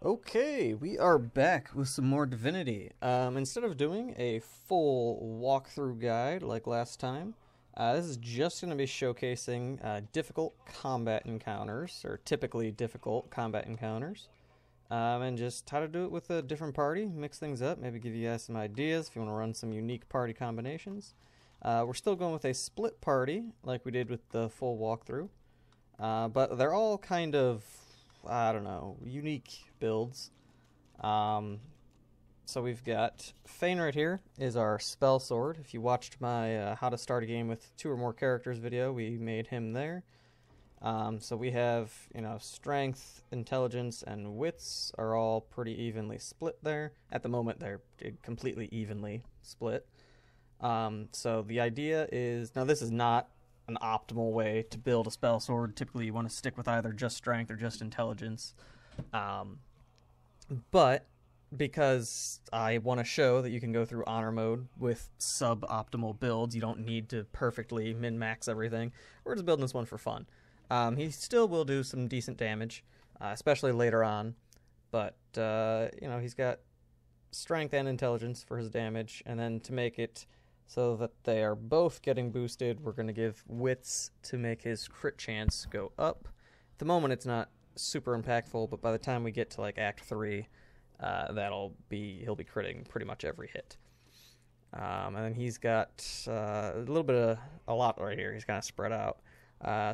Okay, we are back with some more Divinity. Instead of doing a full walkthrough guide like last time, this is just going to be showcasing difficult combat encounters, or typically difficult combat encounters, and just how to do it with a different party, mix things up, maybe give you guys some ideas if you want to run some unique party combinations. We're still going with a split party like we did with the full walkthrough, but they're all kind of, I don't know, unique builds. Um, so we've got Fane right here is our spell sword. If you watched my how to start a game with 2 or more characters video, we made him there. So we have, strength, intelligence, and wits are all pretty evenly split there. At the moment, they're completely evenly split. So the idea is, now this is not an optimal way to build a spell sword. Typically, you want to stick with either just strength or just intelligence. But because I want to show that you can go through honor mode with suboptimal builds, you don't need to perfectly min-max everything. We're just building this one for fun. He still will do some decent damage, especially later on. But, he's got strength and intelligence for his damage. And then to make it so that they are both getting boosted, we're going to give wits to make his crit chance go up. At the moment, it's not super impactful, but by the time we get to like Act 3, he'll be critting pretty much every hit. And then he's got a lot right here. He's kind of spread out.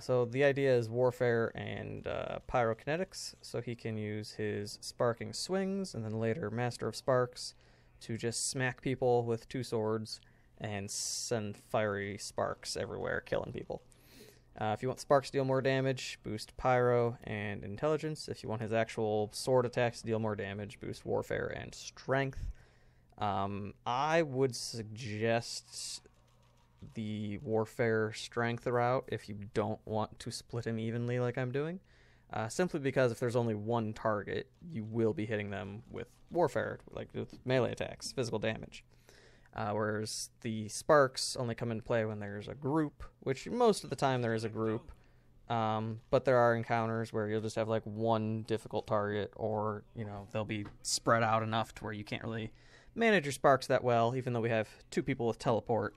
So the idea is warfare and pyrokinetics, so he can use his sparking swings and then later Master of Sparks to just smack people with 2 swords and send fiery sparks everywhere, killing people. If you want sparks to deal more damage, boost pyro and intelligence. If you want his actual sword attacks to deal more damage, boost warfare and strength. I would suggest the warfare strength route if you don't want to split him evenly like I'm doing. Simply because if there's only one target, you will be hitting them with warfare, like with melee attacks, physical damage. Whereas the sparks only come into play when there's a group, which most of the time there is a group. But there are encounters where you'll just have like one difficult target, or, they'll be spread out enough to where you can't really manage your sparks that well, even though we have 2 people with teleport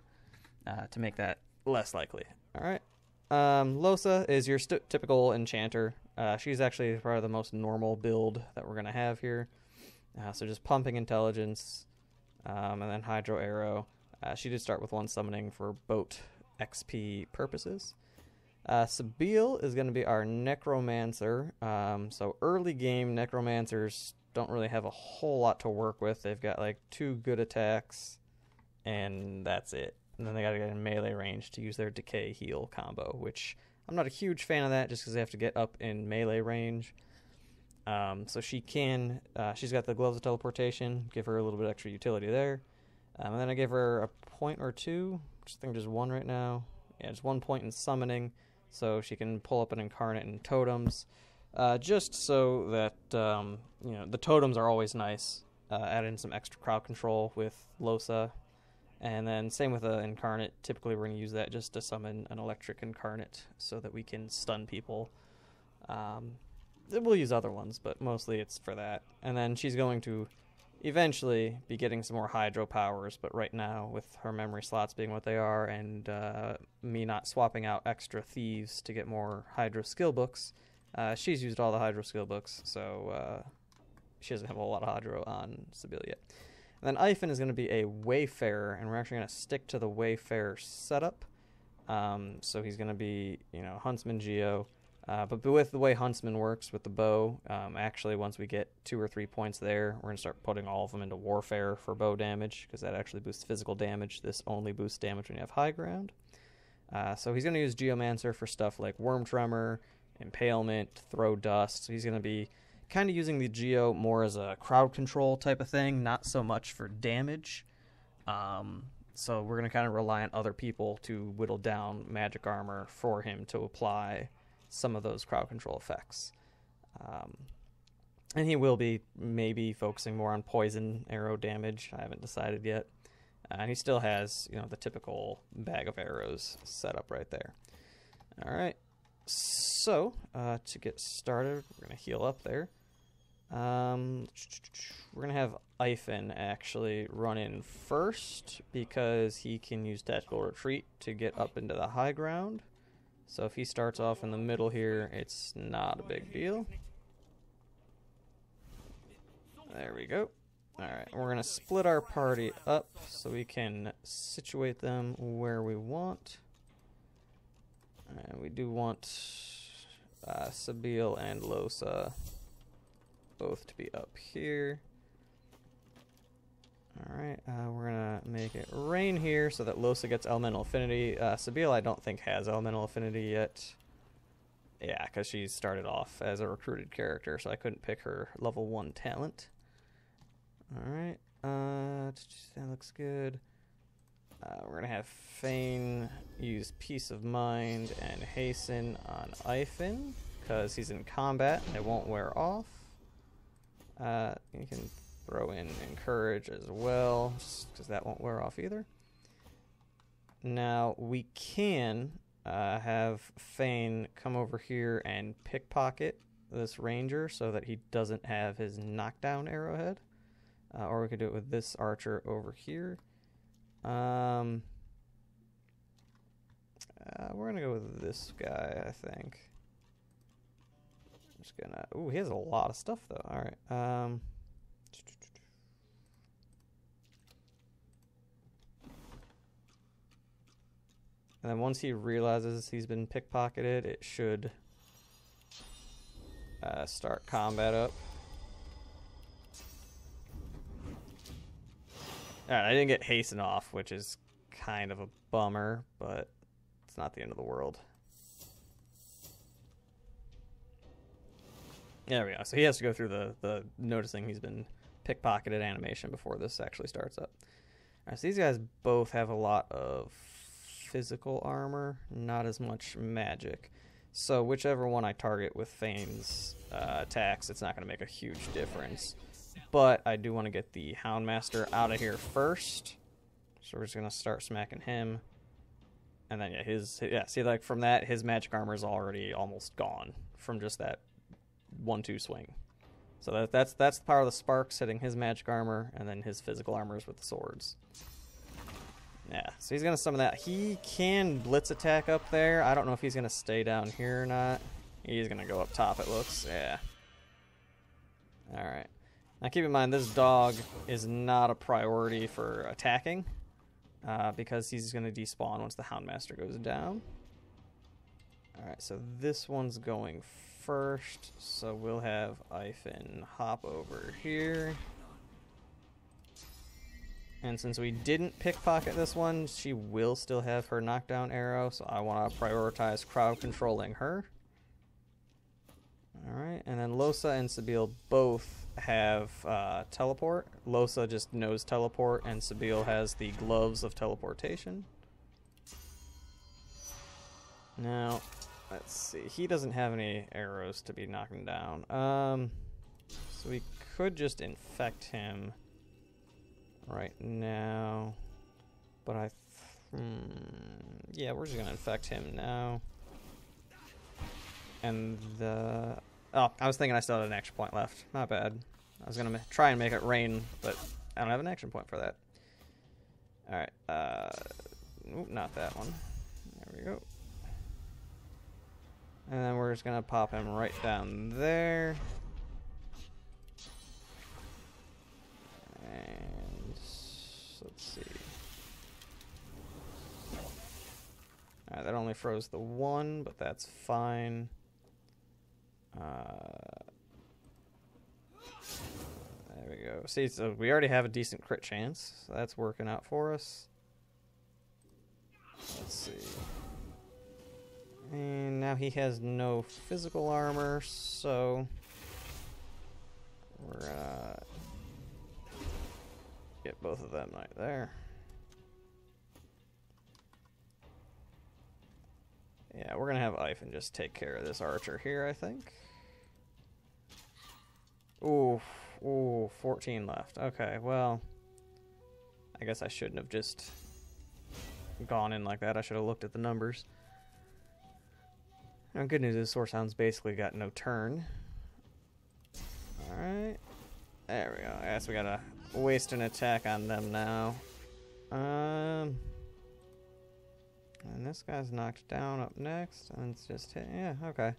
to make that less likely. Alright. Losa is your typical enchanter. She's actually probably the most normal build that we're going to have here. So just pumping intelligence. And then Hydro Arrow. She did start with 1 summoning for boat XP purposes. Sabile is going to be our Necromancer. So early game Necromancers don't really have a whole lot to work with. They've got like 2 good attacks, and that's it. And then they got to get in melee range to use their Decay Heal combo, which I'm not a huge fan of that just because they have to get up in melee range. So she's got the Gloves of Teleportation, give her a little bit extra utility there. And then I give her a point or 2, I think just 1 right now. Yeah, just 1 point in summoning, so she can pull up an Incarnate and Totems. Just so that, the Totems are always nice. Add in some extra crowd control with Losa. And then same with the Incarnate. Typically we're going to use that just to summon an Electric Incarnate so that we can stun people. We'll use other ones, but mostly it's for that. And then she's going to eventually be getting some more Hydro powers, but right now, with her memory slots being what they are, and me not swapping out extra thieves to get more Hydro skill books, she's used all the Hydro skill books, so she doesn't have a whole lot of Hydro on Sabile yet. And then Ifen is going to be a Wayfarer, and we're actually going to stick to the Wayfarer setup. So he's going to be, Huntsman Geo. But with the way Huntsman works with the bow, actually once we get 2 or 3 points there, we're going to start putting all of them into warfare for bow damage, because that actually boosts physical damage. This only boosts damage when you have high ground. So he's going to use Geomancer for stuff like Worm Tremor, Impalement, Throw Dust. So he's going to be kind of using the Geo more as a crowd control type of thing, not so much for damage. So we're going to kind of rely on other people to whittle down magic armor for him to apply some of those crowd control effects. And he will be maybe focusing more on poison arrow damage. I haven't decided yet. And he still has, the typical bag of arrows set up right there. All right. So, to get started, we're going to heal up there. We're gonna have Ifen actually run in first because he can use tactical retreat to get up into the high ground. So if he starts off in the middle here, it's not a big deal. There we go. Alright, we're gonna split our party up so we can situate them where we want. And we do want Sabile and Losa both to be up here. Alright, we're gonna make it rain here so that Losa gets elemental affinity. Sabile I don't think has elemental affinity yet. Yeah, because she started off as a recruited character, so I couldn't pick her level 1 talent. Alright, that looks good. We're gonna have Fane use Peace of Mind and Hasten on Ifen because he's in combat and it won't wear off. You can throw in Encourage as well, just because that won't wear off either. Now we can have Fane come over here and pickpocket this ranger so that he doesn't have his knockdown arrowhead. Or we could do it with this archer over here. We're gonna go with this guy, I think. I'm just gonna. Ooh, he has a lot of stuff though. All right. And then once he realizes he's been pickpocketed, it should start combat up. Alright, I didn't get hasten off, which is kind of a bummer, but it's not the end of the world. There we go. So he has to go through the noticing he's been pickpocketed animation before this actually starts up. Alright, so these guys both have a lot of physical armor, not as much magic. So whichever one I target with Fane's attacks, it's not going to make a huge difference. But I do want to get the Houndmaster out of here first. So we're just going to start smacking him. And then, see, like from that, his magic armor is already almost gone from just that 1-2 swing. So that's the power of the sparks hitting his magic armor, and then his physical armors with the swords. Yeah, so he's going to summon that. He can blitz attack up there. I don't know if he's going to stay down here or not. He's going to go up top, it looks. Yeah. Alright. Now keep in mind, this dog is not a priority for attacking, because he's going to despawn once the Houndmaster goes down. Alright, so this one's going first, so we'll have Ifen hop over here. And since we didn't pickpocket this one, she will still have her knockdown arrow, so I want to prioritize crowd controlling her. Alright, and then Losa and Sabile both have teleport. Losa just knows teleport, and Sabile has the gloves of teleportation. Now, let's see. He doesn't have any arrows to be knocking down. So we could just infect him right now. But yeah, we're just gonna infect him now. And oh, I was thinking I still had an action point left. Not bad. I was gonna try and make it rain, but I don't have an action point for that. Alright, ooh, not that one. There we go. And then we're just gonna pop him right down there. And let's see. Alright, that only froze the one, but that's fine. There we go. See, so we already have a decent crit chance, so that's working out for us. Let's see. And now he has no physical armor, so we're gonna get both of them right there. Yeah, we're gonna have Ifen just take care of this archer here, I think. Ooh, 14 left. Okay, well, I guess I shouldn't have just gone in like that. I should have looked at the numbers. Now, good news is Sourcehound's basically got no turn. Alright. There we go. I guess we gotta waste an attack on them now. And this guy's knocked down up next, and it's just hit. Yeah, okay.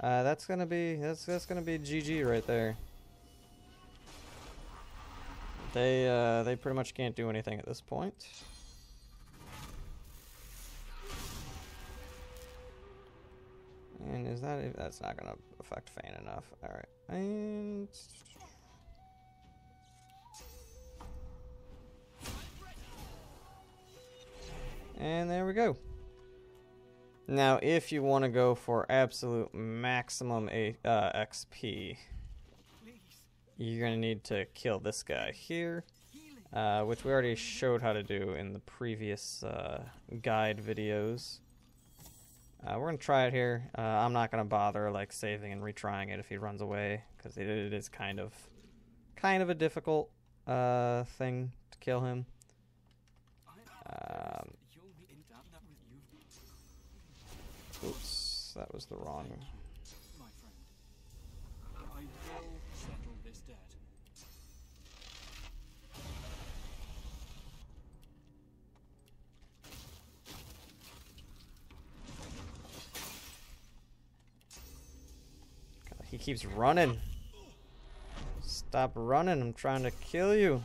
That's gonna be GG right there. They pretty much can't do anything at this point. And that's not gonna affect Fane enough. Alright. And there we go. Now, if you want to go for absolute maximum XP, you're going to need to kill this guy here, which we already showed how to do in the previous guide videos. We're going to try it here. I'm not going to bother like saving and retrying it if he runs away, because it is kind of a difficult thing to kill him. Oops, that was the wrong. My friend, I will settle this debt. God, he keeps running. Stop running, I'm trying to kill you.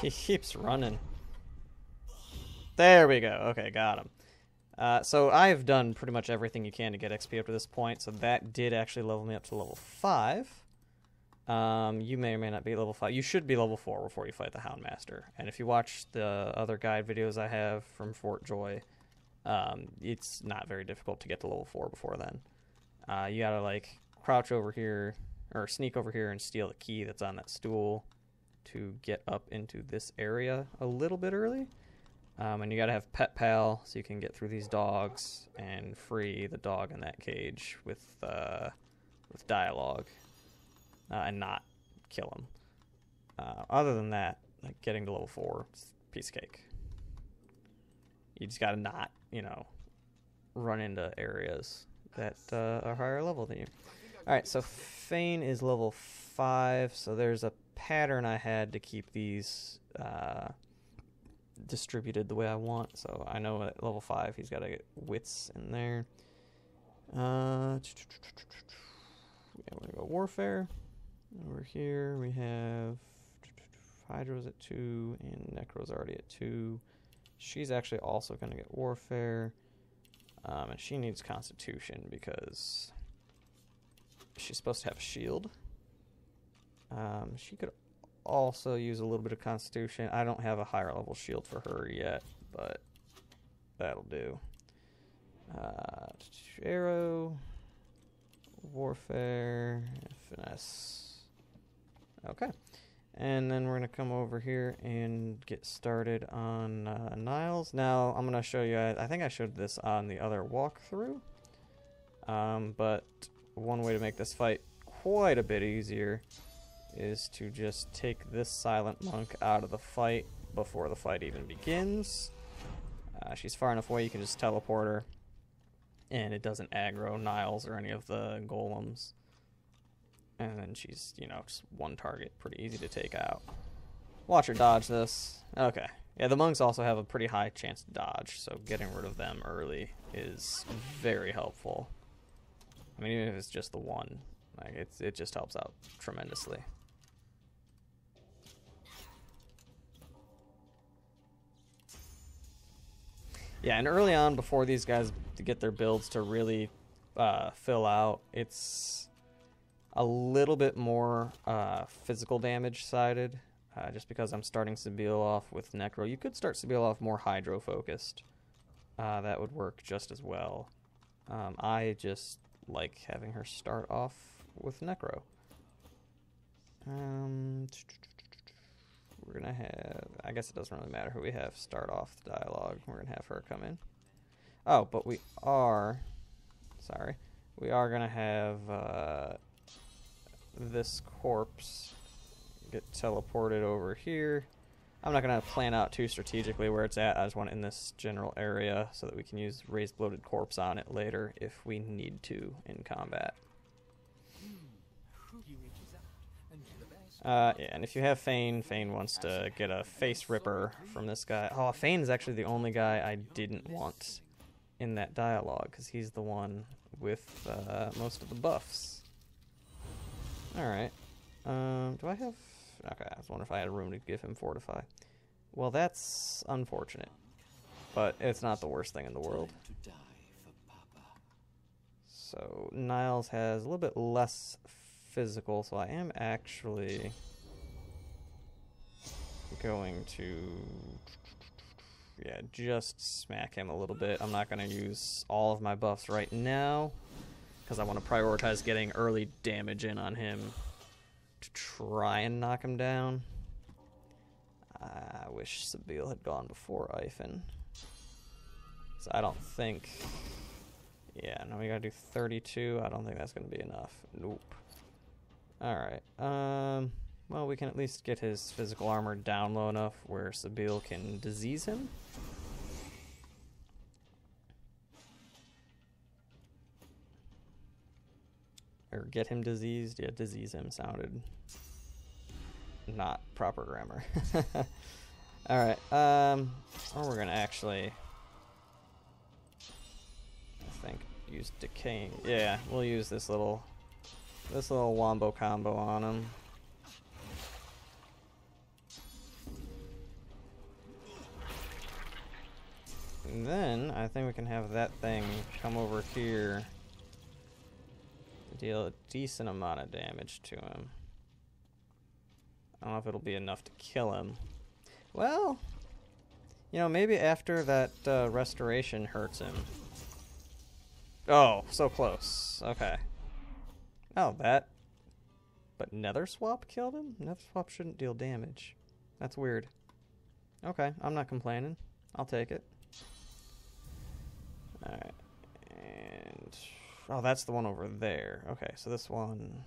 He keeps running. There we go. Okay, got him. So I've done pretty much everything you can to get XP up to this point, so that did actually level me up to level 5. You may or may not be level 5. You should be level 4 before you fight the Houndmaster. And if you watch the other guide videos I have from Fort Joy, it's not very difficult to get to level 4 before then. You gotta, like, crouch over here, or sneak over here and steal the key that's on that stool to get up into this area a little bit early. And you gotta have Pet Pal so you can get through these dogs and free the dog in that cage with dialogue and not kill him. Other than that, like getting to level 4, it's a piece of cake. You just gotta not, you know, run into areas that are higher level than you. Alright, so Fane is level 5, so there's a pattern I had to keep these distributed the way I want. So I know at level 5 he's got to get wits in there. Yeah, we're going to go Warfare. Over here we have Hydra's at 2 and Necro's already at 2. She's actually also going to get Warfare. And she needs Constitution because she's supposed to have a shield. She could also use a little bit of Constitution. I don't have a higher level shield for her yet, but that'll do. Arrow, Warfare, Finesse. Okay. And then we're going to come over here and get started on Niles. Now, I'm going to show you, I think I showed this on the other walkthrough, but one way to make this fight quite a bit easier is to just take this silent monk out of the fight before the fight even begins. She's far enough away you can just teleport her, and it doesn't aggro Niles or any of the golems. And then she's, you know, just one target, pretty easy to take out. Watch her dodge this. Okay. Yeah, the monks also have a pretty high chance to dodge, so getting rid of them early is very helpful. I mean, even if it's just the one, like it just helps out tremendously. Yeah, and early on, before these guys get their builds to really fill out, it's a little bit more physical damage sided. just because I'm starting Sabile off with Necro. You could start Sabile off more Hydro-focused. That would work just as well. I just like having her start off with Necro. We're gonna have... I guess it doesn't really matter who we have start off the dialogue. We're gonna have her come in. Oh, but we are... Sorry. We are gonna have this corpse get teleported over here. I'm not going to plan out too strategically where it's at. I just want it in this general area so that we can use Raised Bloated Corpse on it later if we need to in combat. Yeah, and if you have Fane, Fane wants to get a Face Ripper from this guy. Oh, Fane is actually the only guy I didn't want in that dialogue because he's the one with most of the buffs. Alright. Do I have... Okay, I was wondering if I had room to give him Fortify. Well, that's unfortunate. But it's not the worst thing in the world. So, Niles has a little bit less physical, so I am actually going to... Yeah, just smack him a little bit. I'm not going to use all of my buffs right now, because I want to prioritize getting early damage in on him to try and knock him down. I wish Sabile had gone before Ifen. So I don't think... Yeah, no, we gotta do 32. I don't think that's gonna be enough. Nope. Alright, well, we can at least get his physical armor down low enough where Sabile can disease him. Or get him diseased. Yeah, disease him sounded not proper grammar. Alright, or we're gonna actually, I think, use decaying. Yeah, we'll use this little wombo combo on him. And then I think we can have that thing come over here to deal a decent amount of damage to him. I don't know if it'll be enough to kill him. Well, you know, maybe after that restoration hurts him. Oh, so close. Okay. Oh, that. But Nether Swap killed him? Nether Swap shouldn't deal damage. That's weird. Okay, I'm not complaining. I'll take it. Alright. And... Oh, that's the one over there. Okay, so this one...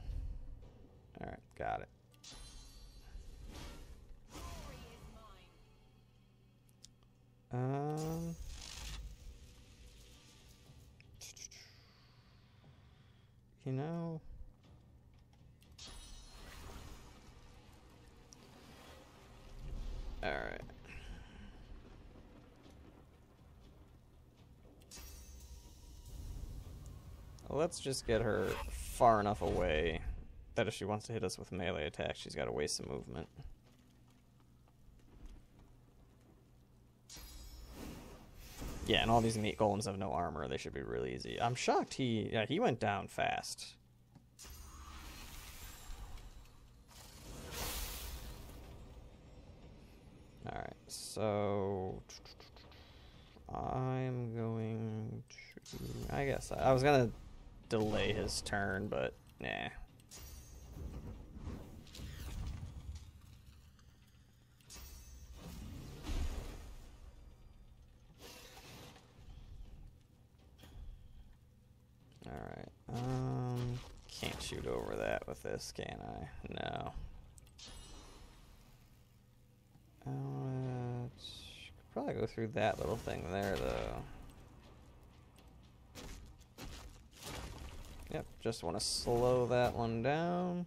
Alright, got it. You know... Alright. Let's just get her far enough away that if she wants to hit us with melee attack, she's got to waste some movement. Yeah, and all these meat golems have no armor. They should be really easy. I'm shocked he went down fast. Alright, so... I'm going to... I guess I was going to delay his turn, but nah. Alright, can't shoot over that with this, can I? No. Could probably go through that little thing there, though. Yep, just want to slow that one down.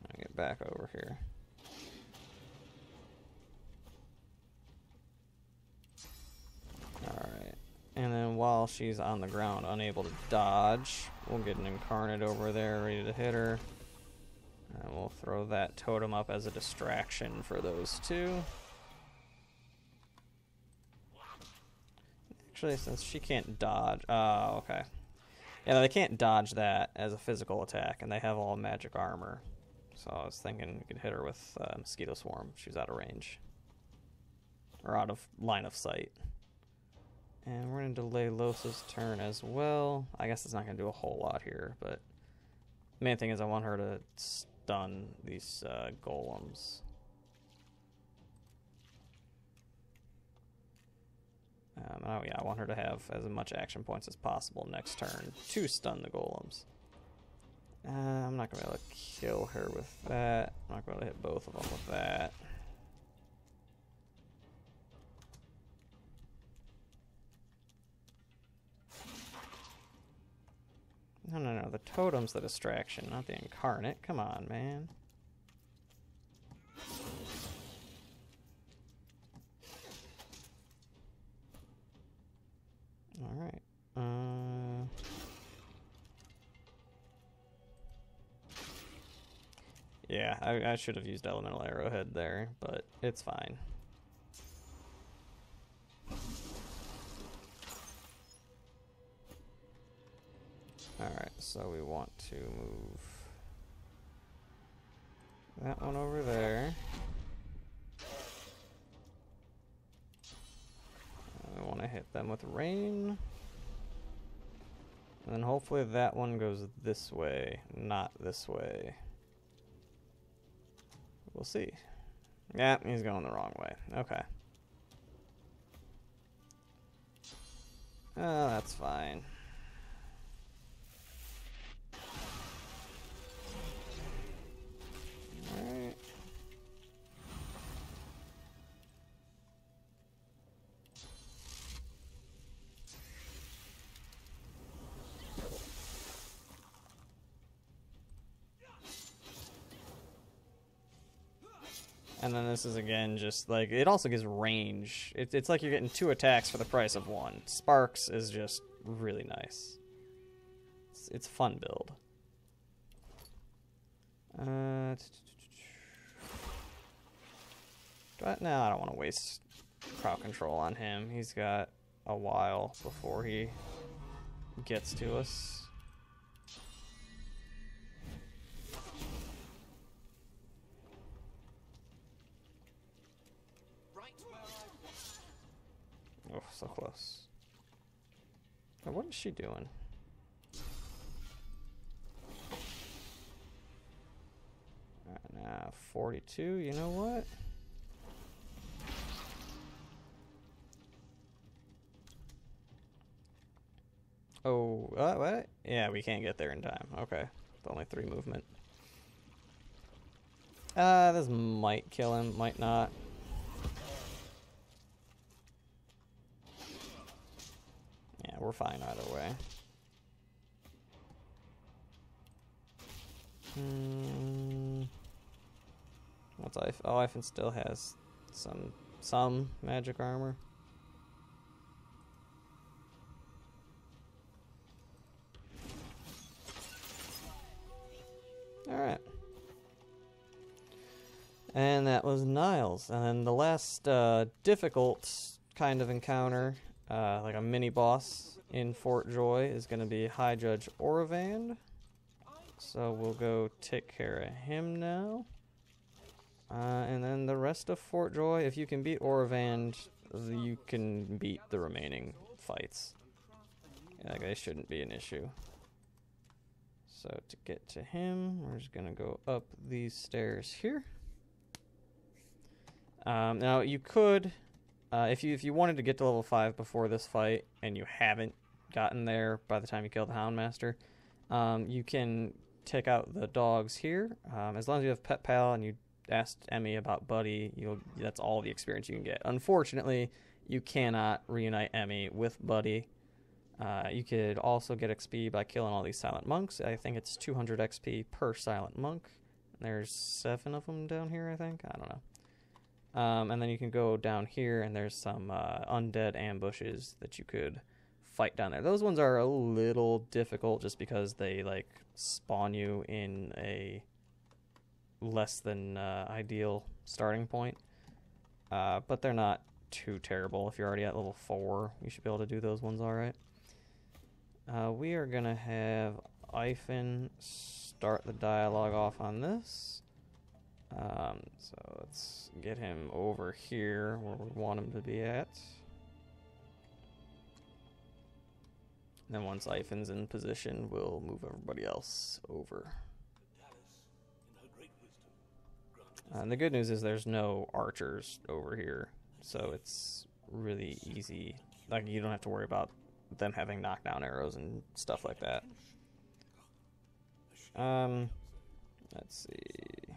I'll get back over here. Alright. And then while she's on the ground, unable to dodge, we'll get an Incarnate over there ready to hit her. And we'll throw that totem up as a distraction for those two. Actually, since she can't dodge... Oh, okay. Yeah, no, they can't dodge that as a physical attack, and they have all magic armor. So I was thinking we could hit her with Mosquito Swarm. She's out of range. Or out of line of sight. And we're going to delay Los's turn as well. I guess it's not going to do a whole lot here, but the main thing is I want her to stun these golems. Oh yeah, I want her to have as much action points as possible next turn to stun the golems. I'm not going to be able to kill her with that. I'm not going to hit both of them with that. No, the totem's the distraction, not the incarnate. Come on, man. Alright. Yeah, I should have used Elemental Arrowhead there, but it's fine. Alright, so we want to move that one over there. I want to hit them with rain. And then hopefully that one goes this way, not this way. We'll see. Yeah, he's going the wrong way. Okay. Oh, that's fine. Alright. And then this is again just like, it also gives range. It's like you're getting 2 attacks for the price of 1. Sparks is just really nice. It's a fun build. No, I don't want to waste crowd control on him. He's got a while before he gets to us. Oh, so close. Now, what is she doing? Alright, now 42, you know what? Oh, what? Yeah, we can't get there in time. Okay. It's only 3 movement. This might kill him, might not. Yeah, we're fine either way. What's Ife? Oh, Ifen still has some magic armor. Alright. And that was Niles. And then the last difficult kind of encounter, like a mini boss in Fort Joy, is going to be High Judge Orovand. So we'll go take care of him now. And then the rest of Fort Joy, if you can beat Orovand, you can beat the remaining fights. Yeah, that shouldn't be an issue. So to get to him, we're just going to go up these stairs here. Now you could, if you wanted to get to level 5 before this fight, and you haven't gotten there by the time you kill the Houndmaster, you can take out the dogs here. As long as you have Pet Pal and you asked Emmy about Buddy, that's all the experience you can get. Unfortunately, you cannot reunite Emmy with Buddy. You could also get XP by killing all these silent monks. I think it's 200 XP per silent monk. There's 7 of them down here, I think. I don't know. And then you can go down here, and there's some undead ambushes that you could fight down there. Those ones are a little difficult just because they like spawn you in a less than ideal starting point. But they're not too terrible. If you're already at level 4, you should be able to do those ones all right. We are going to have Ifen start the dialogue off on this. So let's get him over here where we want him to be at. And then once Ifan's in position, we'll move everybody else over. And the good news is there's no archers over here, so it's really easy. Like, you don't have to worry about them having knockdown arrows and stuff like that. Let's see.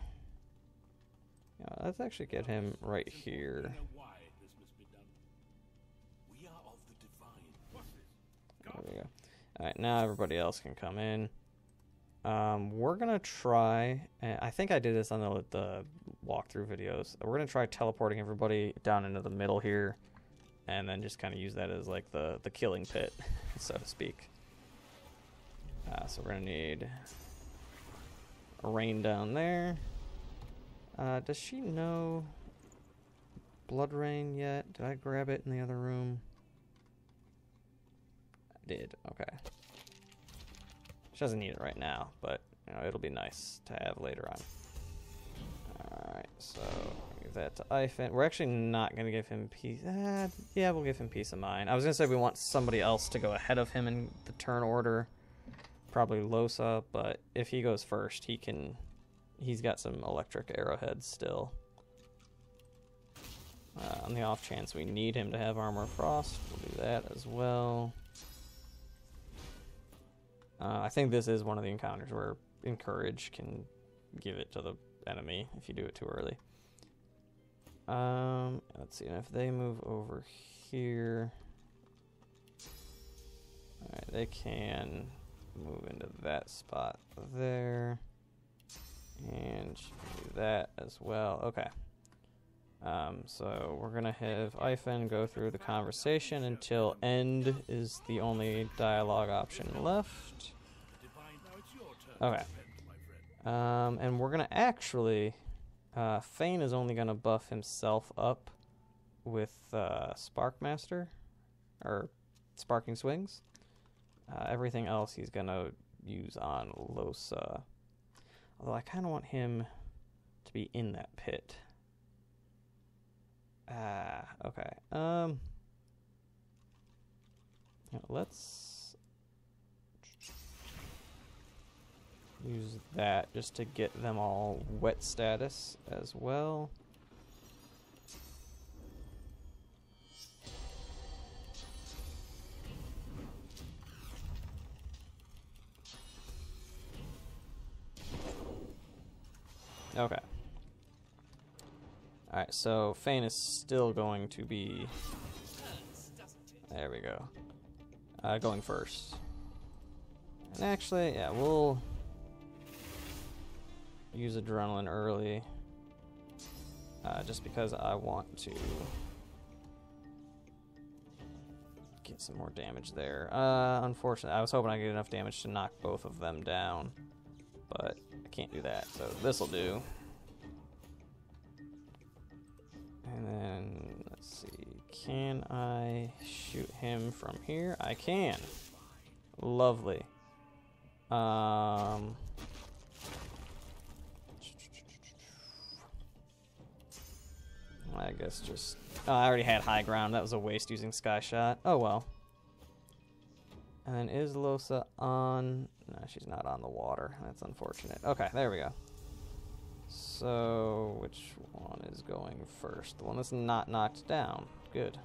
Yeah, let's actually get him right here. There we go. Alright, now everybody else can come in. We're gonna try, I think I did this on the walkthrough videos. We're gonna try teleporting everybody down into the middle here, and then just kind of use that as like the killing pit, so to speak. So we're gonna need a rain down there. Does she know Blood Rain yet? Did I grab it in the other room? I did. Okay. She doesn't need it right now, but you know, it'll be nice to have later on. Alright, so give that to Ifan. We're actually not going to give him peace. Yeah, we'll give him peace of mind. I was going to say we want somebody else to go ahead of him in the turn order. Probably Losa, but if he goes first, he's got some electric arrowheads still. On the off chance we need him to have Armor Frost, we'll do that as well. I think this is one of the encounters where Encourage can give it to the enemy if you do it too early. Let's see, and if they move over here, alright, they can move into that spot there, and do that as well. Okay. So we're gonna have Ifan go through the conversation until end is the only dialogue option left. Okay. And we're gonna actually, Fane is only gonna buff himself up with Sparkmaster, or Sparking Swings. Everything else he's gonna use on Losa. Although I kind of want him to be in that pit. Okay. Let's use that just to get them all wet status as well. Okay. Alright, so Fane is still going to be... There we go. Going first. And actually, yeah, we'll use Adrenaline early. Just because I want to get some more damage there. Unfortunately, I was hoping I could get enough damage to knock both of them down. But I can't do that, so this'll do. And then, let's see, can I shoot him from here? I can. Lovely. I guess just... Oh, I already had high ground. That was a waste using Sky Shot. Oh, well. And then is Losa on... No, she's not on the water. That's unfortunate. Okay, there we go. So, which one is going first? The one that's not knocked down. Good.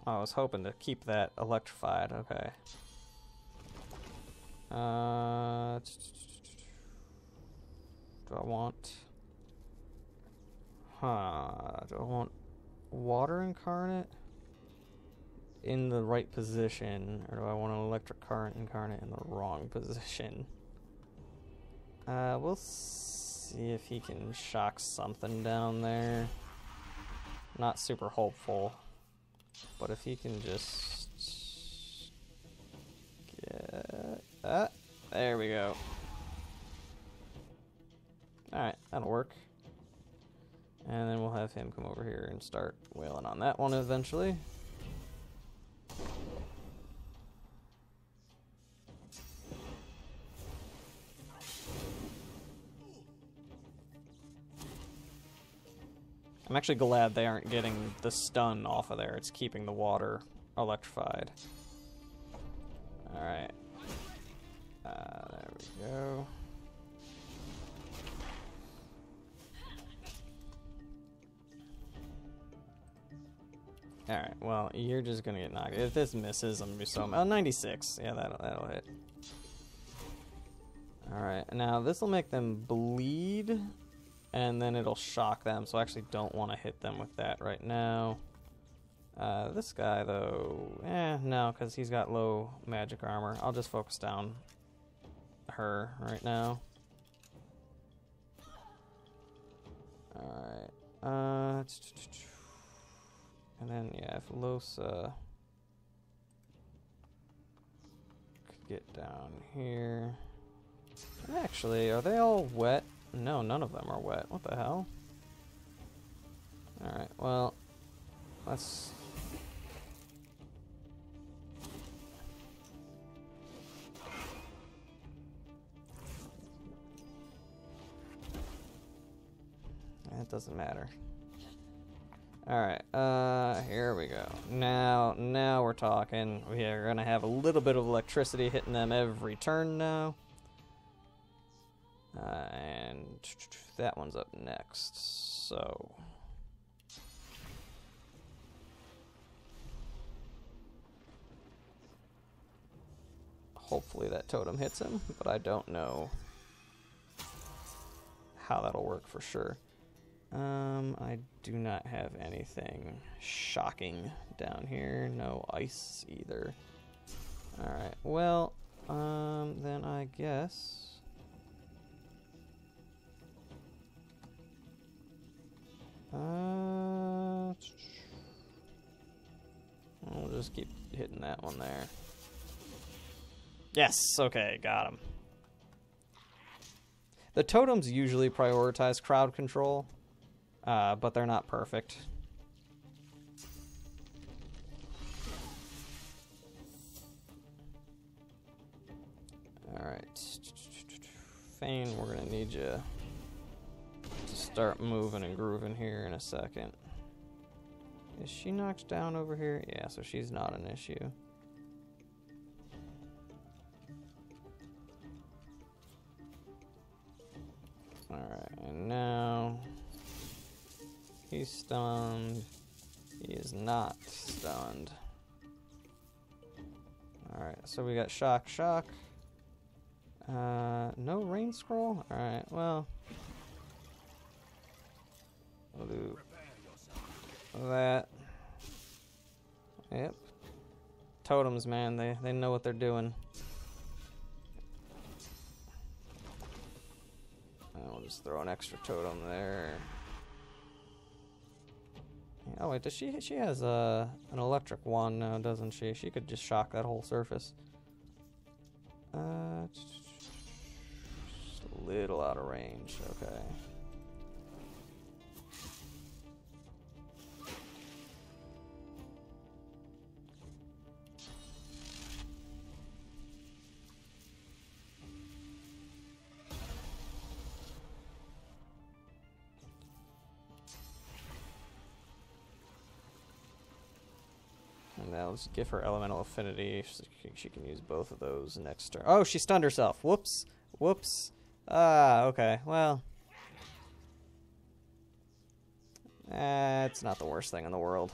I was hoping to keep that electrified. Okay. Do I want... Do I want Water Incarnate in the right position, or do I want an Electric Current Incarnate in the wrong position? We'll see if he can shock something down there. Not super hopeful. But if he can just get... there we go. Alright, that'll work. And then we'll have him come over here and start wailing on that one eventually. I'm actually glad they aren't getting the stun off of there. It's keeping the water electrified. Alright. There we go. Alright, well, you're just gonna get knocked. If this misses, I'm gonna be so... Oh, 96. Yeah, that'll hit. Alright, now this will make them bleed, and then it'll shock them, so I actually don't want to hit them with that right now. This guy, though... no, because he's got low magic armor. I'll just focus down her right now. Alright. And then, yeah, if Losa could get down here. Actually, are they all wet? No, none of them are wet. What the hell? Alright, well, let's... It doesn't matter. Alright, here we go. Now we're talking. We are gonna have a little bit of electricity hitting them every turn now. And that one's up next, so... Hopefully that totem hits him, but I don't know how that'll work for sure. I do not have anything shocking down here. No ice either. Alright, well, then I guess... we'll just keep hitting that one there. Yes, okay, got him. The totems usually prioritize crowd control. But they're not perfect. Alright. Fane, we're gonna need you to start moving and grooving here in a second. Is she knocked down over here? Yeah, so she's not an issue. Alright, and now... He's stunned. He is not stunned. Alright, so we got shock, shock. No rain scroll? Alright, well. We'll do that. Yep. Totems, man, they know what they're doing. And we'll just throw an extra totem there. Oh wait, does she has an electric wand now, doesn't she? She could just shock that whole surface. Just a little out of range, okay. Now let's give her elemental affinity. She can use both of those next turn. Oh, she stunned herself. Whoops. Whoops. Ah, okay. Well. It's not the worst thing in the world.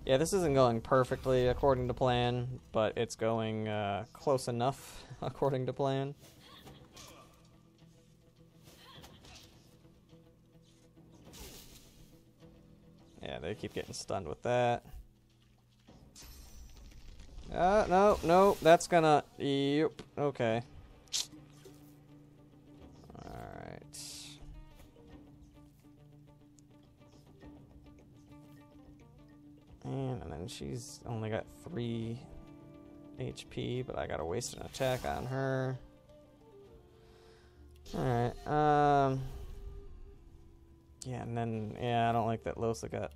Yeah, this isn't going perfectly according to plan, but it's going close enough according to plan. Yeah, they keep getting stunned with that. No, no, that's gonna... Yep, okay. Alright. And then she's only got 3 HP, but I gotta waste an attack on her. Alright, yeah, and then, yeah, I don't like that Losa got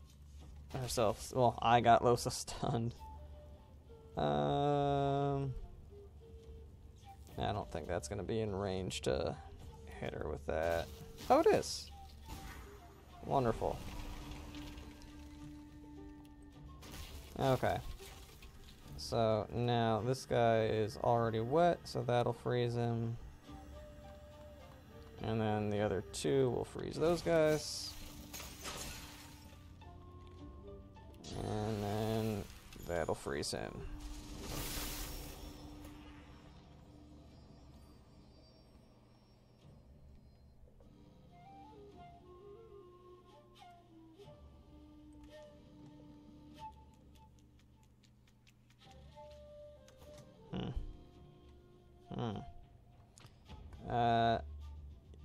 herself... Well, I got Losa stunned. I don't think that's gonna be in range to hit her with that. Oh, it is. Wonderful. Okay. So now this guy is already wet, so that'll freeze him. And then the other 2 will freeze those guys. And then that'll freeze him.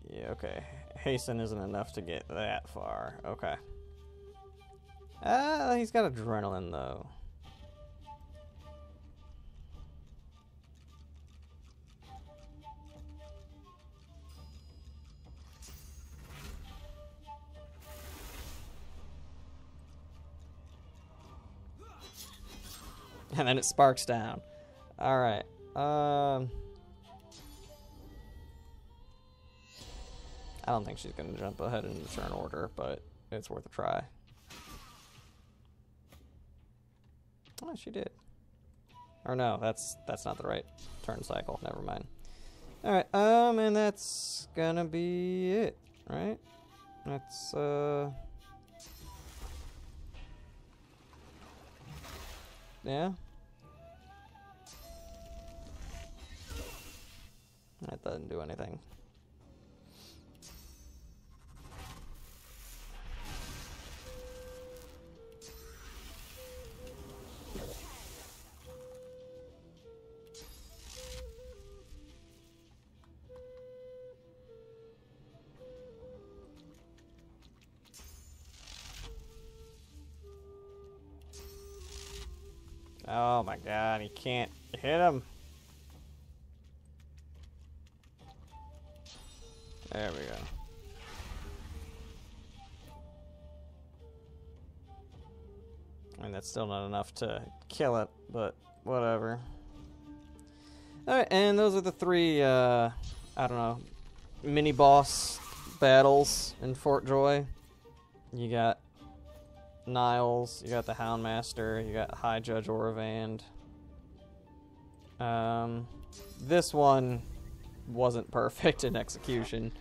Yeah, okay. Hasten isn't enough to get that far. Okay. He's got adrenaline, though. And then it sparks down. Alright. I don't think she's going to jump ahead in the turn order, but it's worth a try. Oh, she did. Or no, that's not the right turn cycle. Never mind. Alright, and that's gonna be it, right? That's, yeah. That doesn't do anything. Oh my god, he can't hit him. There we go. And that's still not enough to kill it, but whatever. Alright, and those are the 3, I don't know, mini-boss battles in Fort Joy. You got Niles, you got the Houndmaster, you got High Judge Oravand. This one wasn't perfect in execution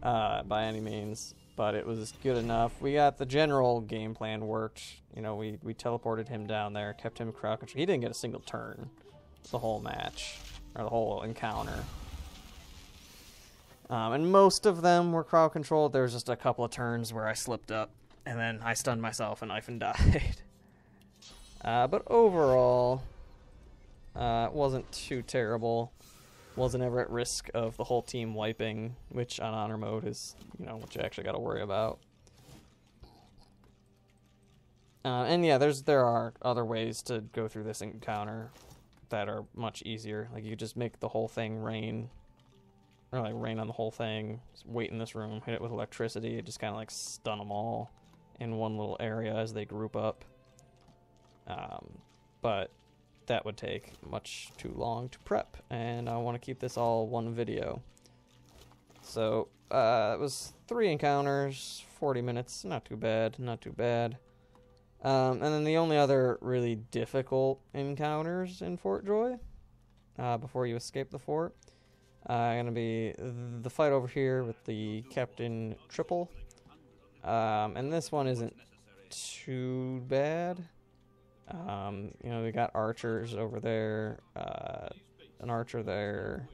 by any means, but it was good enough. We got the general game plan worked. You know, we teleported him down there, kept him crowd control. He didn't get a single turn the whole match, or the whole encounter. And most of them were crowd controlled. There was just a couple of turns where I slipped up, and then I stunned myself and Ivan died. But overall, it wasn't too terrible. Wasn't ever at risk of the whole team wiping, which on honor mode is, you know, what you actually got to worry about. And yeah, there are other ways to go through this encounter that are much easier. Like, you could just make the whole thing rain, or like rain on the whole thing, just wait in this room, hit it with electricity, just kind of like stun them all in one little area as they group up. But that would take much too long to prep, and I want to keep this all one video. So, it was 3 encounters, 40 minutes, not too bad, not too bad. And then the only other really difficult encounters in Fort Joy, before you escape the fort, gonna be the fight over here with the Captain Triple. And this one isn't too bad. You know, we got archers over there, an archer there,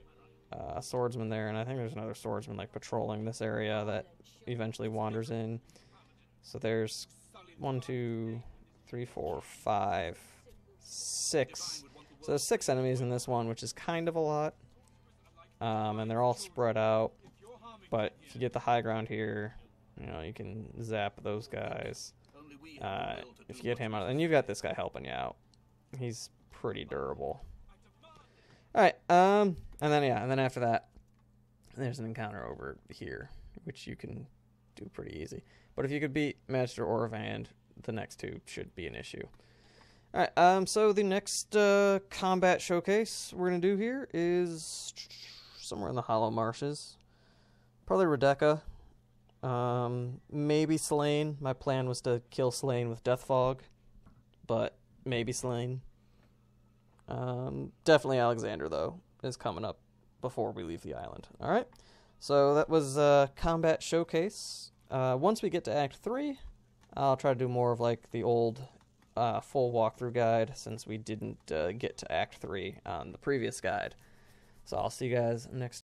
a swordsman there, and I think there's another swordsman like patrolling this area that eventually wanders in. So there's 1, 2, 3, 4, 5, 6. So there's 6 enemies in this one, which is kind of a lot. And they're all spread out. But if you get the high ground here, you know, you can zap those guys. If you get him out, and you've got this guy helping you out. He's pretty durable. Alright, and then after that, there's an encounter over here, which you can do pretty easy. But if you could beat Magister or Vand, the next 2 should be an issue. Alright, so the next combat showcase we're going to do here is somewhere in the Hollow Marshes. Probably Rebecca. Maybe Slain. My plan was to kill Slain with Death Fog, but maybe Slain. Definitely Alexander, though, is coming up before we leave the island. Alright, so that was Combat Showcase. Once we get to Act 3, I'll try to do more of like the old full walkthrough guide, since we didn't get to Act 3 on the previous guide. So I'll see you guys next